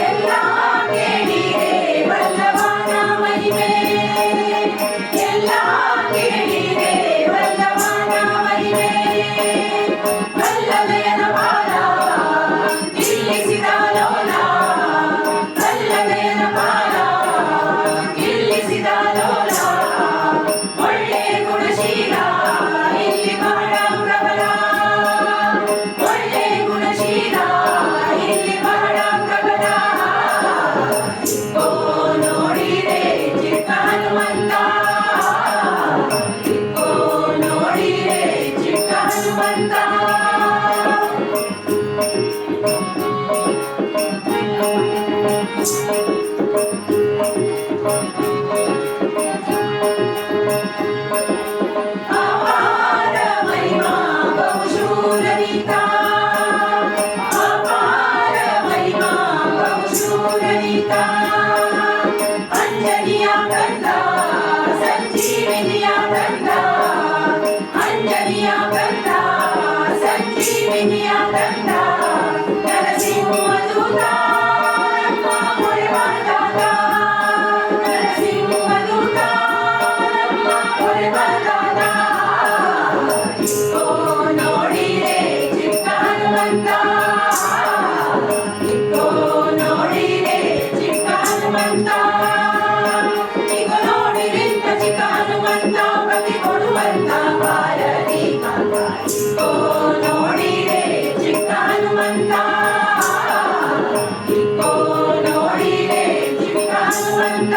ಎಲ್ಲ ಕೇಳಿರೆ ಬಲ್ಲವನ ಮಹಿಮೆ, ಎಲ್ಲ ಕೇಳಿರೆ ಬಲ್ಲವನ ಮಹಿಮೆ. ಕಲ್ಲದಯನ ಬಾಲ ನಿಲ್ಲಿಸಿದ ಲೋಲ, ಕಲ್ಲದಯನ ಬಾಲ ನಿಲ್ಲಿಸಿದ ಲೋಲ. ಒಳ್ಳೆ ಗುಣಶೀಲ ಇಲ್ಲಿ ಬಹಳ ಪ್ರಬಲ, ಒಳ್ಳೆ ಗುಣಶೀಲ ಇಲ್ಲಿ ಬಹಳ ಪ್ರಬಲ. ಇಕ್ಕೋ ನೋಡಿರೆ ಚಿಕ್ಕ ಹನುಮಂತ, ಇಕ್ಕೋ ನೋಡಿರೆ ಚಿಕ್ಕ ಹನುಮಂತ. ಅಪಾರ ಮಹಿಮಾ ಬಹುಶೂರನೀತ, ಅಪಾರ ಮಹಿಮಾ ಬಹುಶೂರನೀತ. ಅಂಜನಿಯ ಕಂದ ಸಂಜೀವಿನಿಯ ಕಂದ, ಅಂಜನಿಯ ಕಂದ ಸಂಜೀವಿನಿಯ ಕಂದ. ನರಸಿಂಹದೂತ ನಮ್ಮ ಮೊರೆಬಾದಾಗ, ನರಸಿಂಹದೂತ ನಮ್ಮ ಮೊರೆಬಾದಾಗ. ಇಕ್ಕೋ ನೋಡಿರೆ ಚಿಕ್ಕ ಹನುಮಂತ, ಇಕ್ಕೋ ನೋಡಿರೆ ಚಿಕ್ಕ ಹನುಮಂತ. ಇಗೋ ನೋಡಿರಿಂತ ಚಿಕ್ಕ ಹನುಮಂತ, ಪ್ರತಿ ಕೊಡುವಂತ ಭಾರತಿ ಕಾಂತ. ಇಕ್ಕೋ ನೋಡಿರೆ ಚಿಕ್ಕ ಹನುಮಂತ, ಇಕ್ಕೋ ನೋಡಿರೆ ಚಿಕ್ಕ ಹನುಮಂತ.